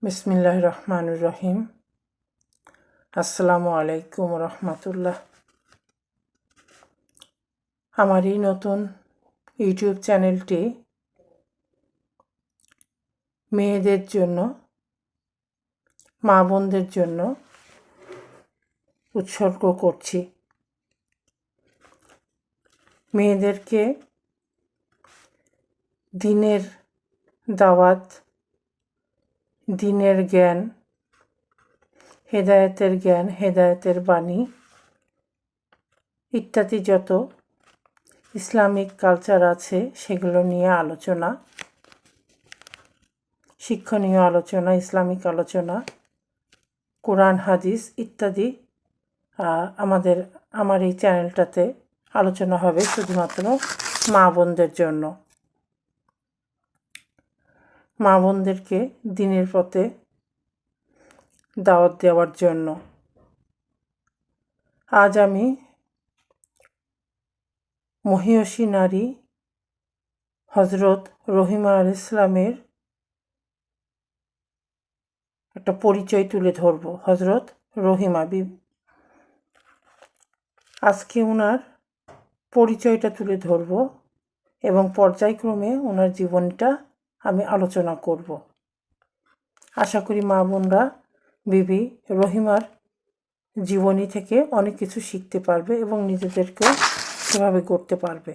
বিসমিল্লাহির রহমানির রহিম। আসসালামু আলাইকুম রহমতুল্লাহ। আমার এই নতুন ইউটিউব চ্যানেলটি মেয়েদের জন্য, মা বোনদের জন্য উৎসর্গ করছি। মেয়েদেরকে দ্বীনের দাওয়াত, দ্বীনের জ্ঞান, হেদায়েতের বাণী ইত্যাদি যত ইসলামিক কালচার আছে সেগুলো নিয়ে আলোচনা, শিক্ষণীয় আলোচনা, ইসলামিক আলোচনা, কোরআন হাদিস ইত্যাদি আমার এই চ্যানেলটাতে আলোচনা হবে শুধুমাত্র মা বোনদের জন্য। মা বোনদেরকে দ্বীনের পথে দাওয়াত দেওয়ার জন্য আজ আমি মহিয়সী নারী হজরত রহিমা আলাইহিস সালামের একটা পরিচয় তুলে ধরব। হজরত রহিমা আজকে ওনার পরিচয়টা তুলে ধরব এবং পর্যায়ক্রমে ওনার জীবনটা আমি আলোচনা করব। আশা করি মা বোনরা বিবি রহিমার জীবনী থেকে অনেক কিছু শিখতে পারবে এবং নিজেদেরকেও সেভাবে গড়তে পারবে।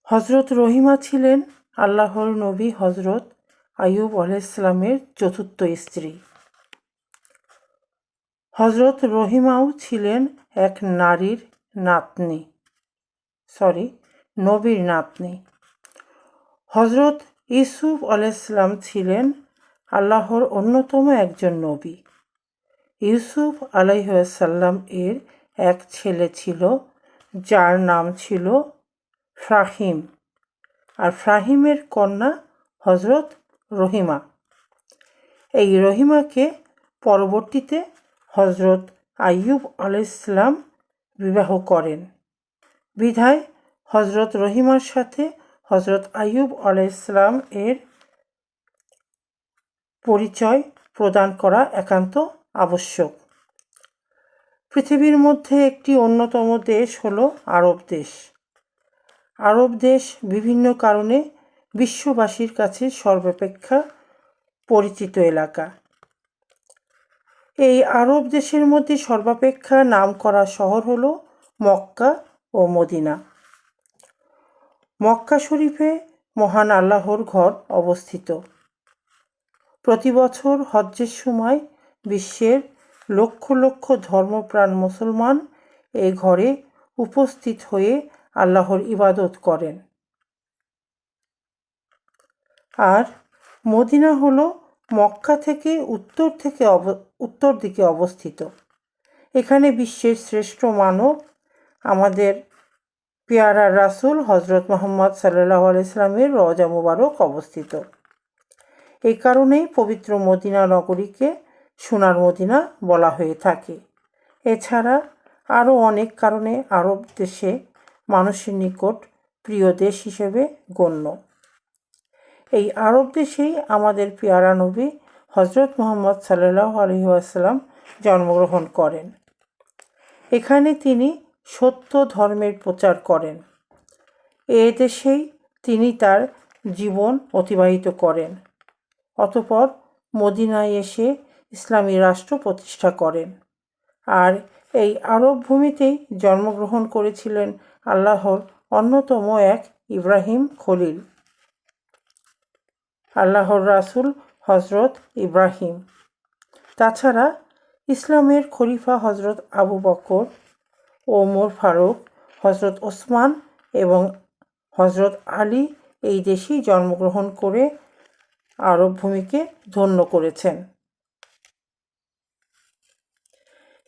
হজরত রহিমা ছিলেন আল্লাহর নবী হজরত আইয়ুব আলাইহিস সালামের চতুর্থ স্ত্রী। হজরত রহিমাও ছিলেন এক নবীর নাতনি। হজরত ইউসুফ আলাইহিস সালাম ছিলেন আল্লাহর অন্যতম একজন নবী। ইউসুফ আলাইহিস সালাম এর এক ছেলে ছিল যার নাম ছিল ফাহিম, আর ফাহিমের কন্যা হজরত রহিমা। এই রহিমাকে পরবর্তীতে হজরত আইয়ুব আলাইহিস সালাম বিবাহ করেন। বিধায় হজরত রহিমার সাথে হজরত আইয়ুব আলাইহিস সালাম এর পরিচয় প্রদান করা একান্ত আবশ্যক। পৃথিবীর মধ্যে একটি অন্যতম দেশ হলো আরব দেশ। আরব দেশ বিভিন্ন কারণে বিশ্ববাসীর কাছে সর্বাপেক্ষা পরিচিত এলাকা। এই আরব দেশের মধ্যে সর্বাপেক্ষা নামকরা শহর হলো মক্কা ও মদিনা। মক্কা শরীফে মহান আল্লাহর ঘর অবস্থিত। প্রতি বছর হজ্জের সময় বিশ্বের লক্ষ লক্ষ ধর্মপ্রাণ মুসলমান এই ঘরে উপস্থিত হয়ে আল্লাহর ইবাদত করেন। আর মদিনা হলো মক্কা থেকে উত্তর দিকে অবস্থিত। এখানে বিশ্বের শ্রেষ্ঠ মানব আমাদের পেয়ারা রাসূল হজরত মুহাম্মদ সাল্লাল্লাহু আলাইহি সাল্লামের রওজা মুবারক অবস্থিত। এই কারণেই পবিত্র মদিনা নগরীকে সোনার মদিনা বলা হয়ে থাকে। এছাড়া আরও অনেক কারণে আরব দেশে মানুষের নিকট প্রিয় দেশ হিসেবে গণ্য। এই আরব দেশেই আমাদের পেয়ারা নবী হজরত মুহাম্মদ সাল্লাল্লাহু আলাইহি ওয়াসাল্লাম জন্মগ্রহণ করেন। এখানে তিনি সত্য ধর্মের প্রচার করেন। এ দেশেই তিনি তার জীবন অতিবাহিত করেন। অতঃপর মদিনায় এসে ইসলামী রাষ্ট্র প্রতিষ্ঠা করেন। আর এই আরব ভূমিতেই জন্মগ্রহণ করেছিলেন আল্লাহর অন্যতম এক ইব্রাহিম খলিল, আল্লাহর রাসূল হজরত ইব্রাহিম। তাছাড়া ইসলামের খলিফা হজরত আবু বকর, ওমর ফারুক, হজরত ওসমান এবং হজরত আলী এই দেশেই জন্মগ্রহণ করে আরব ভূমিকে ধন্য করেছেন।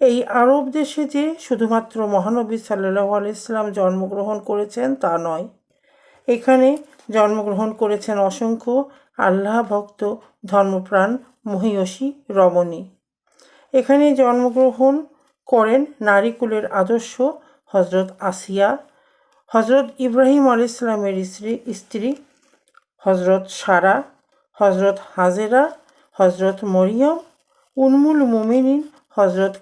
এই আরব দেশে যে শুধুমাত্র মহানবী সাল্লাল্লাহু আলাইহি সাল্লাম জন্মগ্রহণ করেছেন তা নয়, এখানে জন্মগ্রহণ করেছেন অসংখ্য আল্লাহ ভক্ত ধর্মপ্রাণ মহিয়সী রমণী। এখানে জন্মগ্রহণ করেন নারীকুলের আদর্শ হজরত আসিয়া, হজরত ইব্রাহিম আলাইহিস সালামের স্ত্রী হজরত সারা, হজরত হাজেরা, হজরত মরিয়ম, উম্মুল মুমিনিন হজরত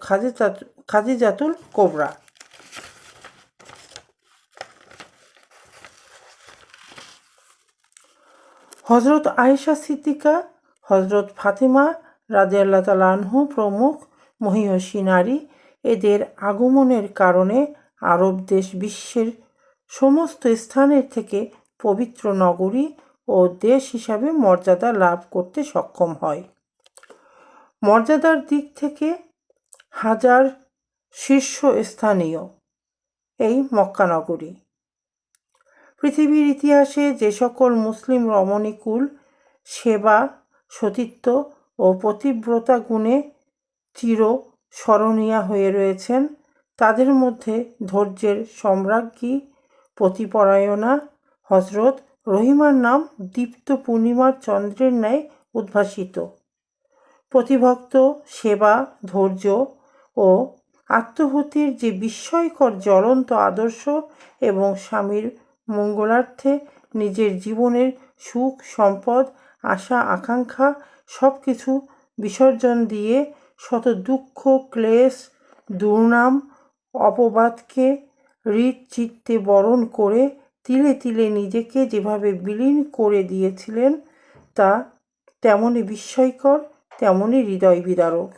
খাদিজাতুল কোবরা। হজরত আয়েশা সিদ্দিকা, হজরত ফাতেমা রাদিয়াল্লাহু তাআলা আনহু প্রমুখ মহিয়সী নারী। এদের আগমনের কারণে আরব দেশ বিশ্বের সমস্ত স্থানের থেকে পবিত্র নগরী ও দেশ হিসাবে মর্যাদা লাভ করতে সক্ষম হয়। মর্যাদার দিক থেকে হাজার শীর্ষস্থানীয় এই মক্কা নগরী। পৃথিবীর ইতিহাসে যে সকল মুসলিম রমণীকুল সেবা, সতীত্ব ও পতিব্রতা গুণে চির স্মরণীয়া হয়ে রয়েছেন, তাদের মধ্যে ধৈর্যের সম্রাজ্ঞী পতিপরায়ণা হজরত রহিমার নাম দীপ্ত পূর্ণিমার চন্দ্রের ন্যায় উদ্ভাসিত। পতিভক্ত, সেবা, ধৈর্য ও আত্মহুতির যে বিস্ময়কর জ্বলন্ত আদর্শ এবং স্বামীর মঙ্গলার্থে নিজের জীবনের সুখ, সম্পদ, আশা, আকাঙ্ক্ষা সব কিছু বিসর্জন দিয়ে শত দুঃখ, ক্লেশ, দুর্নাম, অপবাদকে হৃদ চিত্তে বরণ করে তিলে তিলে নিজেকে যেভাবে বিলীন করে দিয়েছিলেন, তা তেমনই বিস্ময়কর, তেমনই হৃদয় বিদারক।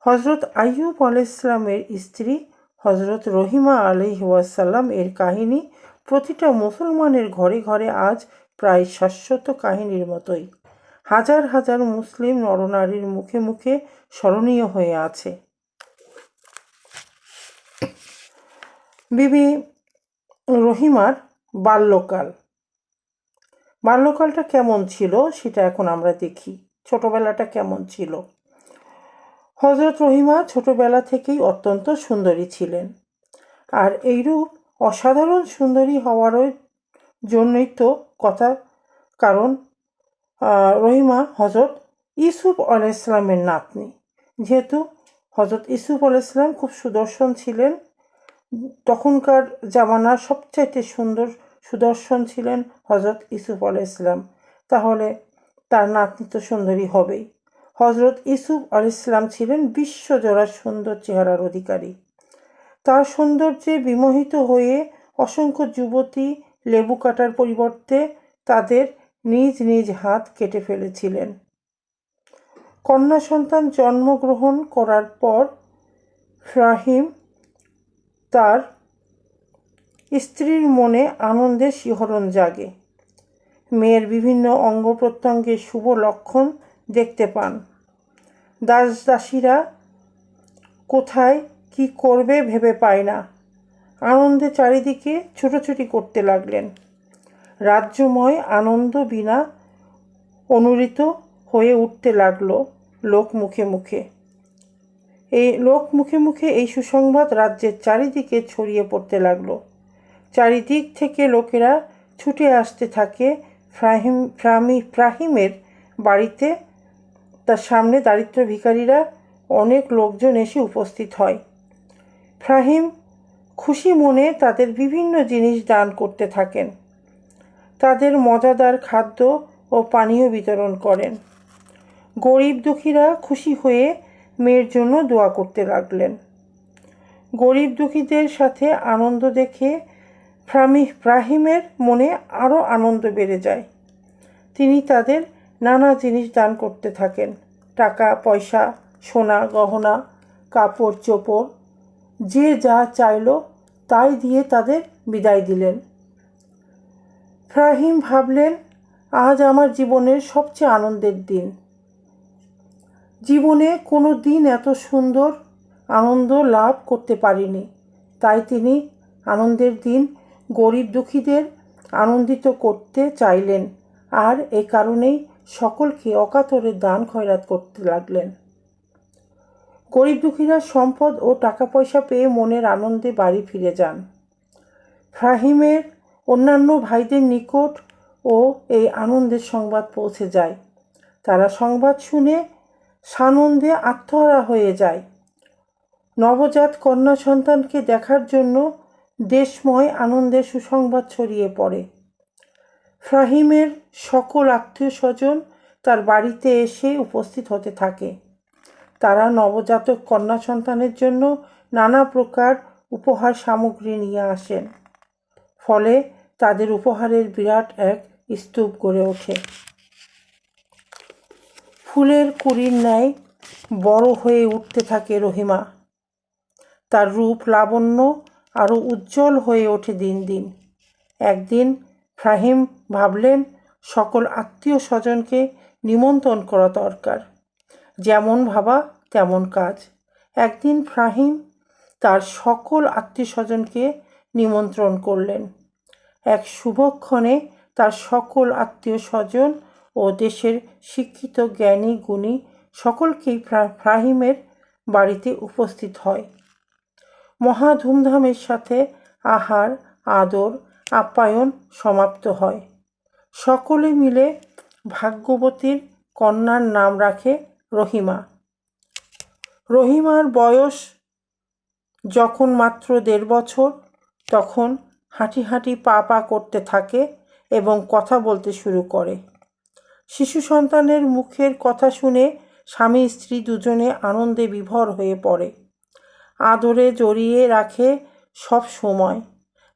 হজরত আইয়ুব আলাইহিসসালামের স্ত্রী হজরত রহিমা আলাইহিওয়াসাল্লাম এর কাহিনী প্রতিটা মুসলমানের ঘরে ঘরে আজ প্রায় শাশ্বত কাহিনীর মতোই হাজার হাজার মুসলিম নরনারীর মুখে মুখে স্মরণীয় হয়ে আছে। বিবি রহিমার বাল্যকালটা কেমন ছিল সেটা এখন আমরা দেখি। ছোটবেলাটা কেমন ছিল? হজরত রহিমা ছোটবেলা থেকেই অত্যন্ত সুন্দরী ছিলেন। আর এইরূপ অসাধারণ সুন্দরী হওয়ার জন্যই তো কথা, কারণ রহিমা হজরত ইউসুফ আলাইহিসসালামের নাতনি। যেহেতু হজরত ইউসুফ আলাইহিসসালাম খুব সুদর্শন ছিলেন, তখনকার জামানার সবচাইতে সুদর্শন ছিলেন হজরত ইউসুফ আলাইহিসসালাম, তাহলে তার নাতনি তো সুন্দরী হবেই। হজরত ইউসুফ আলাইহিসসালাম ছিলেন বিশ্বজোড়া সুন্দর চেহারার অধিকারী। তার সৌন্দর্যে বিমোহিত হয়ে অসংখ্য যুবতী লেবু কাটার পরিবর্তে তাদের নিজ নিজ হাত কেটে ফেলেছিলেন। কন্যা সন্তান জন্মগ্রহণ করার পর ইব্রাহিম তার স্ত্রীর মনে আনন্দের শিহরণ জাগে। মেয়ের বিভিন্ন অঙ্গ প্রত্যঙ্গের শুভ লক্ষণ দেখতে পান। দাসদাসীরা কোথায় কি করবে ভেবে পায় না, আনন্দে চারিদিকে ছুটোছুটি করতে লাগলেন। রাজ্যময় আনন্দ বিনা অনুরিত হয়ে উঠতে লাগলো লোক মুখে মুখে। এই সুসংবাদ রাজ্যের চারিদিকে ছড়িয়ে পড়তে লাগলো। চারিদিক থেকে লোকেরা ছুটে আসতে থাকে ইব্রাহিমের বাড়িতে। তার সামনে দারিদ্র ভিখারিরা অনেক লোকজন এসে উপস্থিত হয়। ইব্রাহিম খুশি মনে তাদের বিভিন্ন জিনিস দান করতে থাকেন। তাদের মজাদার খাদ্য ও পানীয় বিতরণ করেন। গরিব দুঃখীরা খুশি হয়ে মেয়ের জন্য দোয়া করতে লাগলেন। গরিব দুঃখীদের সাথে আনন্দ দেখে ইব্রাহিমের মনে আরও আনন্দ বেড়ে যায়। তিনি তাদের নানা জিনিস দান করতে থাকেন। টাকা পয়সা, সোনা গহনা, কাপড় চোপড়, যে যা চাইল তাই দিয়ে তাদের বিদায় দিলেন। ইব্রাহিম ভাবলেন, আজ আমার জীবনের সবচেয়ে আনন্দের দিন। জীবনে কোনো দিন এত সুন্দর আনন্দ লাভ করতে পারিনি। তাই তিনি আনন্দের দিন গরিব দুঃখীদের আনন্দিত করতে চাইলেন, আর এ কারণেই সকলকে অকাতরে দান খয়রাত করতে লাগলেন। গরিব দুঃখীরা সম্পদ ও টাকা পয়সা পেয়ে মনের আনন্দে বাড়ি ফিরে যান। ইব্রাহিমের অন্যান্য ভাইদের নিকট ও এই আনন্দের সংবাদ পৌঁছে যায়। তারা সংবাদ শুনে সানন্দে আত্মহারা হয়ে যায়। নবজাত কন্যা সন্তানকে দেখার জন্য দেশময় আনন্দের সুসংবাদ ছড়িয়ে পড়ে। ফাহিমের সকল আত্মীয় স্বজন তার বাড়িতে এসে উপস্থিত হতে থাকে। তারা নবজাতক কন্যা সন্তানের জন্য নানা প্রকার উপহার সামগ্রী নিয়ে আসেন। ফলে তাদের উপহারের বিরাট এক স্তূপ গড়ে ওঠে। ফুলের কুঁড়ির ন্যায় বড় হয়ে উঠতে থাকে রহিমা। তার রূপ লাবণ্য আরও উজ্জ্বল হয়ে ওঠে দিন দিন। একদিন ফাহিম ভাবলেন সকল আত্মীয় স্বজনকে নিমন্ত্রণ করা দরকার। যেমন ভাবা তেমন কাজ। একদিন ফাহিম তার সকল আত্মীয় স্বজনকে নিমন্ত্রণ করলেন। এক শুভক্ষণে তার সকল আত্মীয় স্বজন ও দেশের শিক্ষিত জ্ঞানী গুণী সকলকেই ফাহিমের বাড়িতে উপস্থিত হয়। মহা ধুমধামের সাথে আহার আদর আপ্যায়ন সমাপ্ত হয়। সকলে মিলে ভাগ্যবতীর কন্যার নাম রাখে রহিমা। রহিমার বয়স যখন মাত্র 1.5 বছর, তখন হাঁটি হাঁটি পা পা করতে থাকে এবং কথা বলতে শুরু করে। শিশু সন্তানের মুখের কথা শুনে স্বামী স্ত্রী দুজনে আনন্দে বিভোর হয়ে পড়ে। আদরে জড়িয়ে রাখে সব সময়,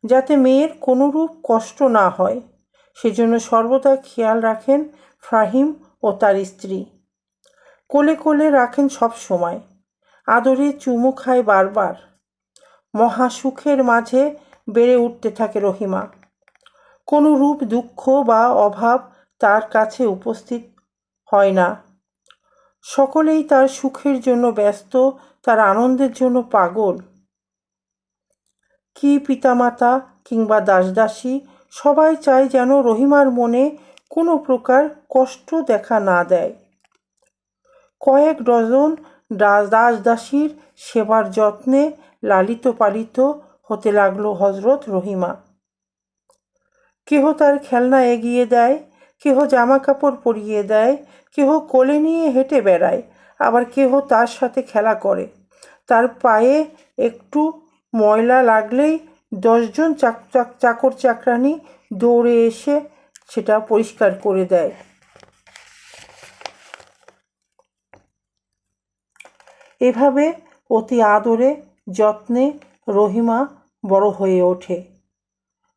যাতে মেয়ের কোনোরূপ কষ্ট না হয়, সেজন্য সর্বদা খেয়াল রাখেন ফাহিম ও তার স্ত্রী। কোলে কোলে রাখেন সব সময়, আদরে চুমু খায় বারবার। মহা সুখের মাঝে বেড়ে উঠতে থাকে রহিমা। কোনো রূপ দুঃখ বা অভাব তার কাছে উপস্থিত হয় না। সকলেই তার সুখের জন্য ব্যস্ত, তার আনন্দের জন্য পাগল। কি পিতামাতা কিংবা দাসদাসী সবাই চায় যেন রহিমার মনে কোনো প্রকার কষ্ট দেখা না দেয়। কয়েক ডজন দাসদাসীর সেবার যত্নে লালিত পালিত হতে লাগলো হজরত রহিমা। কেহ তার খেলনা এগিয়ে দেয়, কেহ জামা কাপড় পরিয়ে দেয়, কেহ কোলে নিয়ে হেঁটে বেড়ায়, আবার কেহ তার সাথে খেলা করে। তার পায়ে একটু ময়লা লাগলেই 10 জন চাকর চাকরানি দৌড়ে এসে সেটা পরিষ্কার করে দেয়। এভাবে অতি আদরে যত্নে রহিমা বড় হয়ে ওঠে।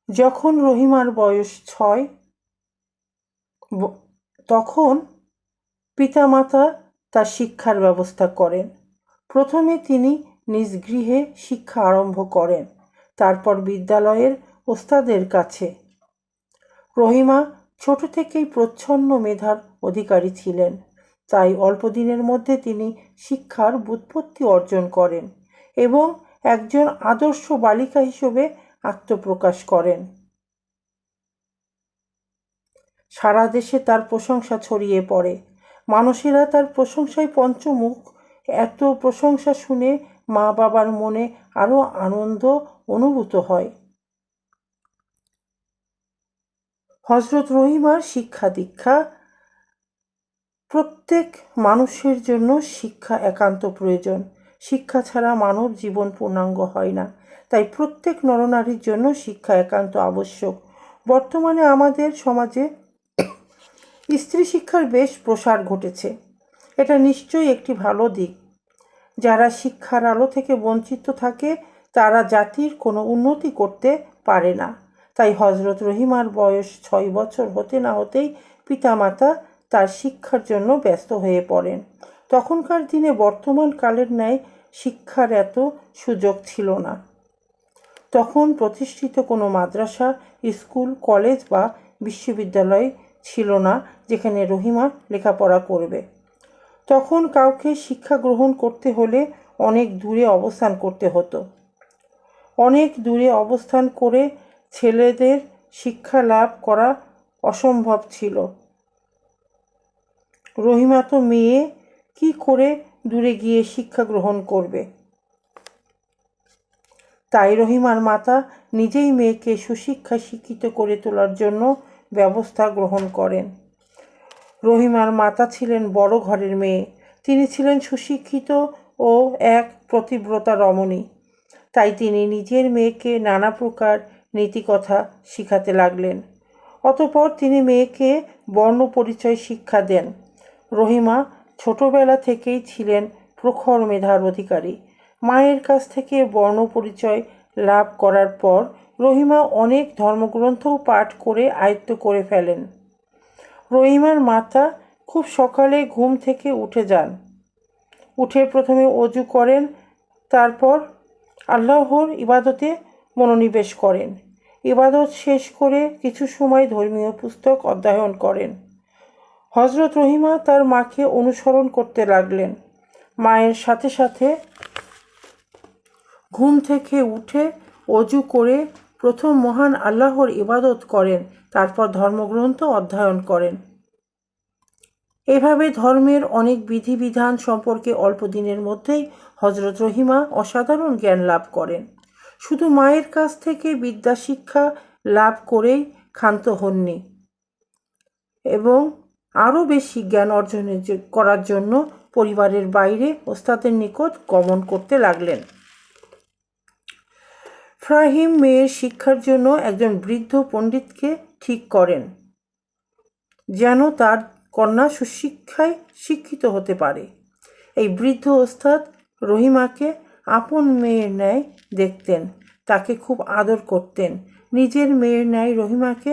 যখন রহিমার বয়স 6, তখন পিতামাতা তার শিক্ষার ব্যবস্থা করেন। প্রথমে তিনি নিজ গৃহে শিক্ষা আরম্ভ করেন, তারপর বিদ্যালয়ের ওস্তাদের কাছে। রহিমা ছোট থেকেই প্রচ্ছন্ন মেধার অধিকারী ছিলেন, তাই অল্প দিনের মধ্যে তিনি শিক্ষার ব্যুৎপত্তি অর্জন করেন এবং একজন আদর্শ বালিকা হিসেবে আত্মপ্রকাশ করেন। সারা দেশে তার প্রশংসা ছড়িয়ে পড়ে। মানুষেরা তার প্রশংসায় পঞ্চমুখ। এত প্রশংসা শুনে মা বাবার মনে আরও আনন্দ অনুভূত হয়। হজরত রহিমার শিক্ষা দীক্ষা। প্রত্যেক মানুষের জন্য শিক্ষা একান্ত প্রয়োজন। শিক্ষা ছাড়া মানব জীবন পূর্ণাঙ্গ হয় না। তাই প্রত্যেক নরনারীর জন্য শিক্ষা একান্ত আবশ্যক। বর্তমানে আমাদের সমাজে স্ত্রী শিক্ষার বেশ প্রসার ঘটেছে। এটা নিশ্চয়ই একটি ভালো দিক। যারা শিক্ষার আলো থেকে বঞ্চিত থাকে তারা জাতির কোনো উন্নতি করতে পারে না। তাই হজরত রহিমার বয়স 6 বছর হতে না হতেই পিতামাতা তার শিক্ষার জন্য ব্যস্ত হয়ে পড়েন। তখনকার দিনে বর্তমান কালের ন্যায় শিক্ষার এত সুযোগ ছিল না। তখন প্রতিষ্ঠিত কোনো মাদ্রাসা, স্কুল, কলেজ বা বিশ্ববিদ্যালয় ছিল না যেখানে রহিমা লেখাপড়া করবে। তখন কাউকে শিক্ষা গ্রহণ করতে হলে অনেক দূরে অবস্থান করতে হতো। অনেক দূরে অবস্থান করে ছেলেদের শিক্ষা লাভ করা অসম্ভব ছিল। রহিমা তো মেয়ে, কি করে দূরে গিয়ে শিক্ষা গ্রহণ করবে? তাই রহিমার মাতা নিজেই মেয়েকে সুশিক্ষায় শিক্ষিত করে তোলার জন্য ব্যবস্থা গ্রহণ করেন। রহিমার মাতা ছিলেন বড় ঘরের মেয়ে। তিনি ছিলেন সুশিক্ষিত ও এক প্রতিব্রতা রমণী। তাই তিনি নিজের মেয়েকে নানা প্রকার নীতিকথা শিখাতে লাগলেন। অতঃপর তিনি মেয়েকে বর্ণ পরিচয় শিক্ষা দেন। রহিমা ছোটবেলা থেকেই ছিলেন প্রখর মেধার অধিকারী। মায়ের কাছ থেকে বর্ণ পরিচয় লাভ করার পর রহিমা অনেক ধর্মগ্রন্থও পাঠ করে আয়ত্ত করে ফেলেন। রহিমার মাতা খুব সকালে ঘুম থেকে উঠে যান। উঠে প্রথমে অজু করেন, তারপর আল্লাহর ইবাদতে মনোনিবেশ করেন। ইবাদত শেষ করে কিছু সময় ধর্মীয় পুস্তক অধ্যয়ন করেন। হযরত রহিমা তার মাকে অনুসরণ করতে লাগলেন। মায়ের সাথে সাথে ঘুম থেকে উঠে অজু করে প্রথম মহান আল্লাহর ইবাদত করেন, তারপর ধর্মগ্রন্থ অধ্যয়ন করেন। এভাবে ধর্মের অনেক বিধিবিধান সম্পর্কে অল্প দিনের মধ্যেই হযরত রহিমা অসাধারণ জ্ঞান লাভ করেন। শুধু মায়ের কাছ থেকে বিদ্যা শিক্ষা লাভ করেই ক্ষান্ত হননি এবং আরও বেশি জ্ঞান অর্জন করার জন্য পরিবারের বাইরে ওস্তাদের নিকট গমন করতে লাগলেন। ফাহিম মেয়ের শিক্ষার জন্য একজন বৃদ্ধ পণ্ডিতকে ঠিক করেন, যেন তার কন্যা সুশিক্ষায় শিক্ষিত হতে পারে। এই বৃদ্ধ ওস্তাদ রহিমাকে আপন মেয়ের ন্যায় দেখতেন, তাকে খুব আদর করতেন। নিজের মেয়ের ন্যায় রহিমাকে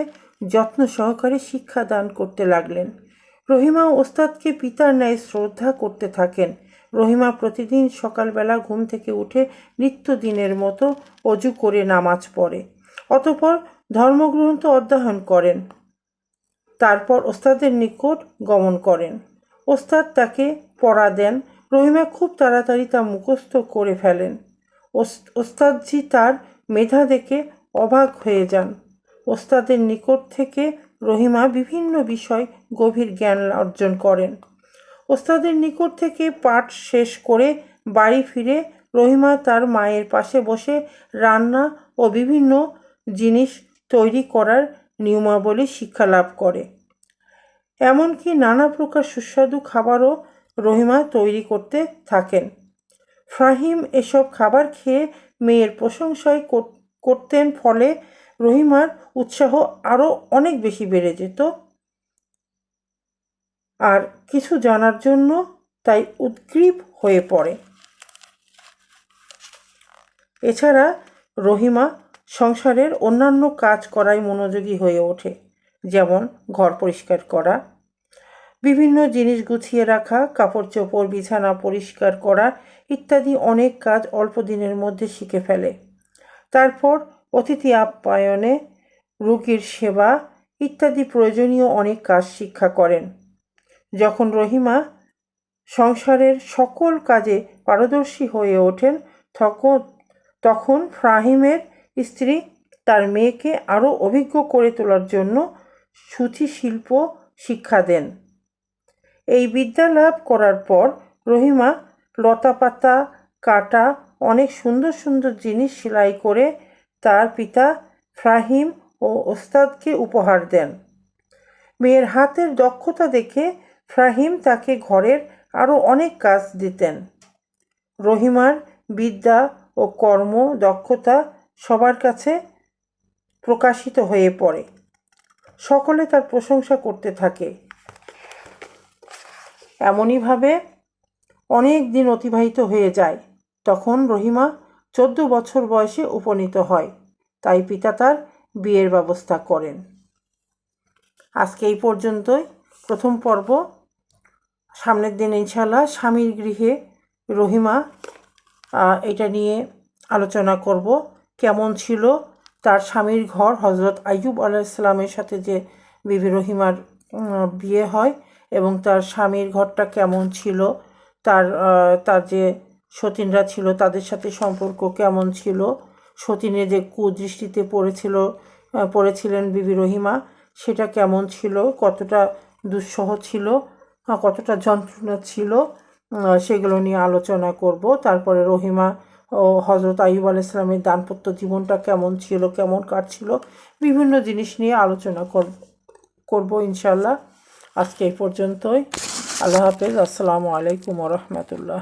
যত্ন সহকারে শিক্ষা দান করতে লাগলেন। রহিমা ওস্তাদকে পিতার ন্যায় শ্রদ্ধা করতে থাকেন। রহিমা প্রতিদিন সকালবেলা ঘুম থেকে উঠে নিত্যদিনের মতো অজু করে নামাজ পড়ে, অতঃপর ধর্মগ্রন্থ অধ্যয়ন করেন। তারপর ওস্তাদের নিকট গমন করেন। ওস্তাদ তাকে পড়া দেন। রহিমা খুব তাড়াতাড়ি তা মুখস্থ করে ফেলেন। ওস্তাদজি তার মেধা দেখে অবাক হয়ে যান। ওস্তাদের নিকট থেকে রহিমা বিভিন্ন বিষয় গভীর জ্ঞান অর্জন করেন। ওস্তাদের নিকট থেকে পাঠ শেষ করে বাড়ি ফিরে রহিমা তার মায়ের পাশে বসে রান্না ও বিভিন্ন জিনিস তৈরি করার নিয়মাবলী শিক্ষা লাভ করে। এমনকি নানা প্রকার সুস্বাদু খাবারও রহিমা তৈরি করতে থাকেন। ফাহিম এসব খাবার খেয়ে মেয়ের প্রশংসাই করতেন, ফলে রহিমার উৎসাহ আরও অনেক বেশি বেড়ে যেত আর কিছু জানার জন্য তাই উদ্গ্রীব হয়ে পড়ে। এছাড়া রহিমা সংসারের অন্যান্য কাজ করায় মনোযোগী হয়ে ওঠে, যেমন ঘর পরিষ্কার করা, বিভিন্ন জিনিস গুছিয়ে রাখা, কাপড় চোপড় বিছানা পরিষ্কার করা ইত্যাদি অনেক কাজ অল্প দিনের মধ্যে শিখে ফেলে। তারপর অতিথি আপ্যায়নে, রোগীর সেবা ইত্যাদি প্রয়োজনীয় অনেক কাজ শিক্ষা করেন। যখন রহিমা সংসারের সকল কাজে পারদর্শী হয়ে ওঠেন, তখন ফাহিমের স্ত্রী তার মেয়েকে আরও অভিজ্ঞ করে তোলার জন্য সুতি শিল্প শিক্ষা দেন। এই বিদ্যা লাভ করার পর রহিমা লতাপাতা কাটা অনেক সুন্দর সুন্দর জিনিস সেলাই করে তার পিতা ফাহিম ও ওস্তাদকে উপহার দেন। মেয়ের হাতের দক্ষতা দেখে ফাহিম তাকে ঘরের আরও অনেক কাজ দিতেন। রহিমার বিদ্যা ও কর্ম দক্ষতা সবার কাছে প্রকাশিত হয়ে পড়ে। সকলে তার প্রশংসা করতে থাকে। এমনইভাবে অনেক দিন অতিবাহিত হয়ে যায়। তখন রহিমা 14 বছর বয়সে উপনীত হয়, তাই পিতা তার বিয়ের ব্যবস্থা করেন। আজকে এই পর্যন্তই প্রথম পর্ব। সামনের দিন ইনশাআল্লাহ স্বামীর গৃহে রহিমা এটা নিয়ে আলোচনা করব। কেমন ছিল তার স্বামীর ঘর, হযরত আইয়ুব আলাইহিস সালামের সাথে যে বিবি রহিমার বিয়ে হয় এবং তার স্বামীর ঘরটা কেমন ছিল, তার যে সতীনরা ছিল তাদের সাথে সম্পর্ক কেমন ছিল, সতীনে যে কুদৃষ্টিতে পড়েছিলেন বিবি রহিমা সেটা কেমন ছিল, কতটা দুঃসহ ছিল, কতটা যন্ত্রণা ছিল, সেগুলো নিয়ে আলোচনা করব। তারপরে রহিমা ও হযরত আইয়ুব আলাইহিস সালামের দাম্পত্য জীবনটা কেমন ছিল, কেমন কাটছিল, বিভিন্ন জিনিস নিয়ে আলোচনা করব ইনশাআল্লাহ। আজকে এই পর্যন্তই। আল্লাহ হাফেজ। আসসালামু আলাইকুম ওয়া রাহমাতুল্লাহ।